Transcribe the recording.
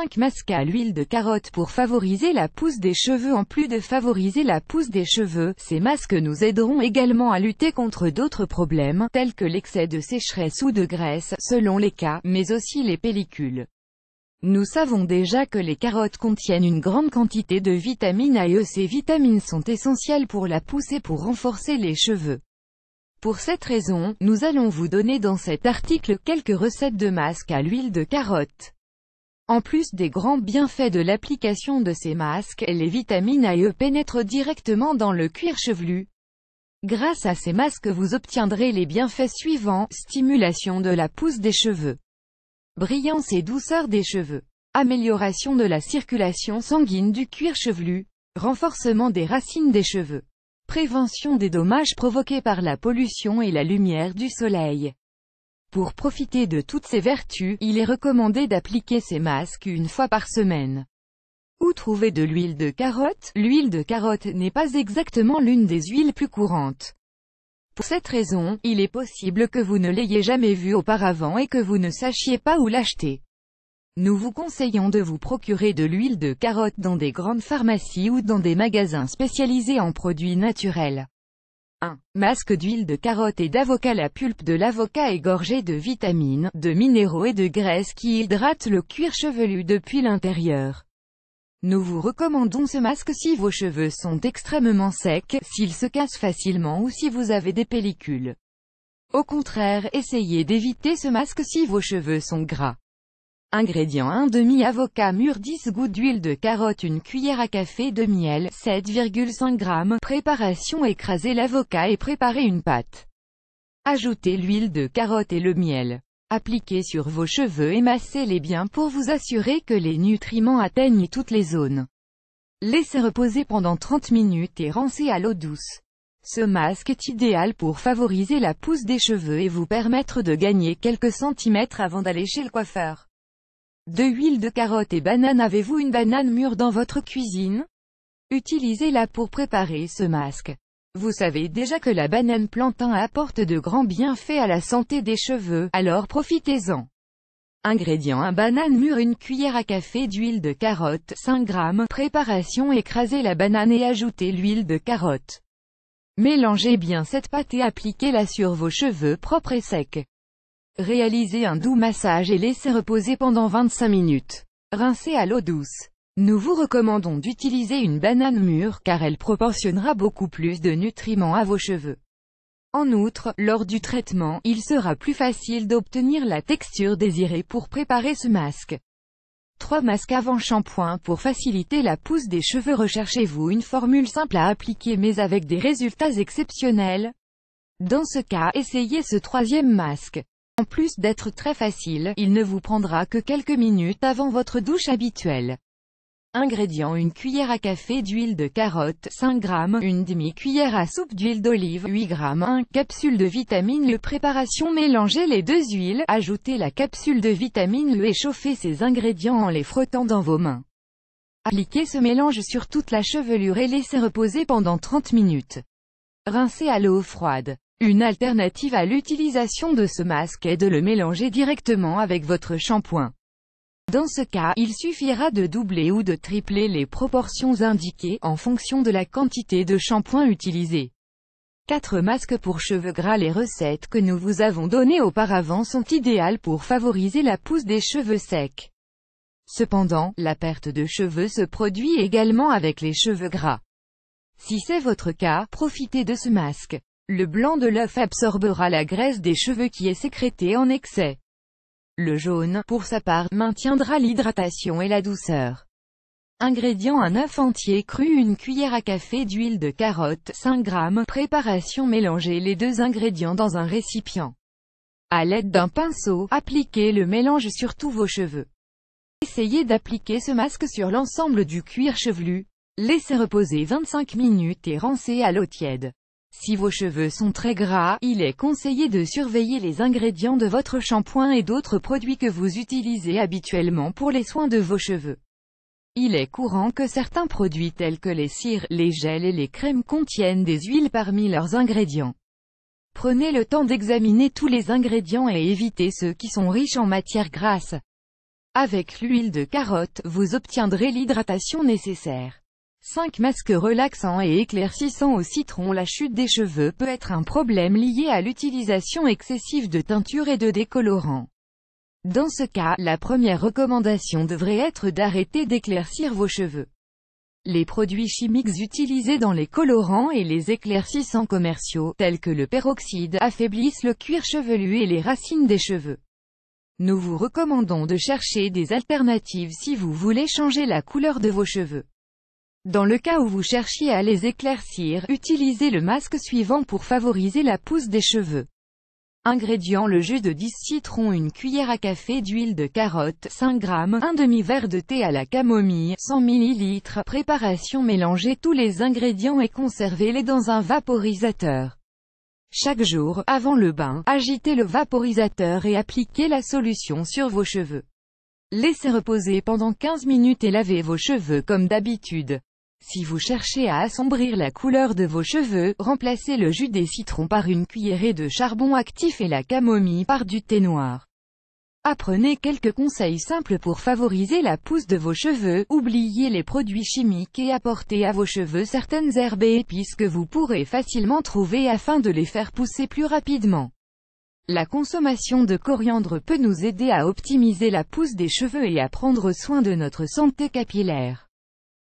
25 masques à l'huile de carotte pour favoriser la pousse des cheveux. En plus de favoriser la pousse des cheveux, ces masques nous aideront également à lutter contre d'autres problèmes, tels que l'excès de sécheresse ou de graisse, selon les cas, mais aussi les pellicules. Nous savons déjà que les carottes contiennent une grande quantité de vitamine A et E. Ces vitamines sont essentielles pour la pousse et pour renforcer les cheveux. Pour cette raison, nous allons vous donner dans cet article quelques recettes de masques à l'huile de carotte. En plus des grands bienfaits de l'application de ces masques, les vitamines A et E pénètrent directement dans le cuir chevelu. Grâce à ces masques vous obtiendrez les bienfaits suivants: stimulation de la pousse des cheveux, brillance et douceur des cheveux, amélioration de la circulation sanguine du cuir chevelu, renforcement des racines des cheveux, prévention des dommages provoqués par la pollution et la lumière du soleil. Pour profiter de toutes ces vertus, il est recommandé d'appliquer ces masques une fois par semaine. Où trouver de l'huile de carotte? L'huile de carotte n'est pas exactement l'une des huiles plus courantes. Pour cette raison, il est possible que vous ne l'ayez jamais vue auparavant et que vous ne sachiez pas où l'acheter. Nous vous conseillons de vous procurer de l'huile de carotte dans des grandes pharmacies ou dans des magasins spécialisés en produits naturels. 1. Masque d'huile de carotte et d'avocat. La pulpe de l'avocat est gorgée de vitamines, de minéraux et de graisses qui hydratent le cuir chevelu depuis l'intérieur. Nous vous recommandons ce masque si vos cheveux sont extrêmement secs, s'ils se cassent facilement ou si vous avez des pellicules. Au contraire, essayez d'éviter ce masque si vos cheveux sont gras. Ingrédients: 1 demi-avocat mûr, 10 gouttes d'huile de carotte, 1 cuillère à café de miel, 7,5 g. Préparation: écraser l'avocat et préparer une pâte. Ajoutez l'huile de carotte et le miel. Appliquez sur vos cheveux et massez-les bien pour vous assurer que les nutriments atteignent toutes les zones. Laissez reposer pendant 30 minutes et rincez à l'eau douce. Ce masque est idéal pour favoriser la pousse des cheveux et vous permettre de gagner quelques centimètres avant d'aller chez le coiffeur. 2 huile de carotte et banane. Avez-vous une banane mûre dans votre cuisine? Utilisez-la pour préparer ce masque. Vous savez déjà que la banane plantain apporte de grands bienfaits à la santé des cheveux, alors profitez-en. Ingrédients: 1 banane mûre, 1 cuillère à café d'huile de carotte, 5 g. Préparation: écrasez la banane et ajoutez l'huile de carotte. Mélangez bien cette pâte et appliquez-la sur vos cheveux propres et secs. Réalisez un doux massage et laissez reposer pendant 25 minutes. Rincez à l'eau douce. Nous vous recommandons d'utiliser une banane mûre car elle proportionnera beaucoup plus de nutriments à vos cheveux. En outre, lors du traitement, il sera plus facile d'obtenir la texture désirée pour préparer ce masque. 3 masques avant shampoing. Pour faciliter la pousse des cheveux, recherchez-vous une formule simple à appliquer mais avec des résultats exceptionnels? Dans ce cas, essayez ce 3e masque. En plus d'être très facile, il ne vous prendra que quelques minutes avant votre douche habituelle. Ingrédients: 1 cuillère à café d'huile de carotte, 5 g, 1 demi-cuillère à soupe d'huile d'olive, 8 g, 1 capsule de vitamine E. Préparation: mélangez les 2 huiles, ajoutez la capsule de vitamine E et chauffez ces ingrédients en les frottant dans vos mains. Appliquez ce mélange sur toute la chevelure et laissez reposer pendant 30 minutes. Rincez à l'eau froide. Une alternative à l'utilisation de ce masque est de le mélanger directement avec votre shampoing. Dans ce cas, il suffira de doubler ou de tripler les proportions indiquées, en fonction de la quantité de shampoing utilisée. 4 masques pour cheveux gras. Les recettes que nous vous avons données auparavant sont idéales pour favoriser la pousse des cheveux secs. Cependant, la perte de cheveux se produit également avec les cheveux gras. Si c'est votre cas, profitez de ce masque. Le blanc de l'œuf absorbera la graisse des cheveux qui est sécrétée en excès. Le jaune, pour sa part, maintiendra l'hydratation et la douceur. Ingrédients: 1 œuf entier cru, 1 cuillère à café d'huile de carotte, 5 g. Préparation: mélangez les 2 ingrédients dans un récipient. À l'aide d'un pinceau, appliquez le mélange sur tous vos cheveux. Essayez d'appliquer ce masque sur l'ensemble du cuir chevelu. Laissez reposer 25 minutes et rincez à l'eau tiède. Si vos cheveux sont très gras, il est conseillé de surveiller les ingrédients de votre shampoing et d'autres produits que vous utilisez habituellement pour les soins de vos cheveux. Il est courant que certains produits tels que les cires, les gels et les crèmes contiennent des huiles parmi leurs ingrédients. Prenez le temps d'examiner tous les ingrédients et évitez ceux qui sont riches en matières grasses. Avec l'huile de carotte, vous obtiendrez l'hydratation nécessaire. 5 masques relaxants et éclaircissants au citron. La chute des cheveux peut être un problème lié à l'utilisation excessive de teinture et de décolorants. Dans ce cas, la première recommandation devrait être d'arrêter d'éclaircir vos cheveux. Les produits chimiques utilisés dans les colorants et les éclaircissants commerciaux, tels que le peroxyde, affaiblissent le cuir chevelu et les racines des cheveux. Nous vous recommandons de chercher des alternatives si vous voulez changer la couleur de vos cheveux. Dans le cas où vous cherchiez à les éclaircir, utilisez le masque suivant pour favoriser la pousse des cheveux. Ingrédients: le jus de 10 citrons, une cuillère à café d'huile de carotte, 5 g, un demi-verre de thé à la camomille, 100 ml. Préparation: mélangez tous les ingrédients et conservez-les dans un vaporisateur. Chaque jour, avant le bain, agitez le vaporisateur et appliquez la solution sur vos cheveux. Laissez reposer pendant 15 minutes et lavez vos cheveux comme d'habitude. Si vous cherchez à assombrir la couleur de vos cheveux, remplacez le jus des citrons par une cuillerée de charbon actif et la camomille par du thé noir. Apprenez quelques conseils simples pour favoriser la pousse de vos cheveux. Oubliez les produits chimiques et apportez à vos cheveux certaines herbes et épices que vous pourrez facilement trouver afin de les faire pousser plus rapidement. La consommation de coriandre peut nous aider à optimiser la pousse des cheveux et à prendre soin de notre santé capillaire.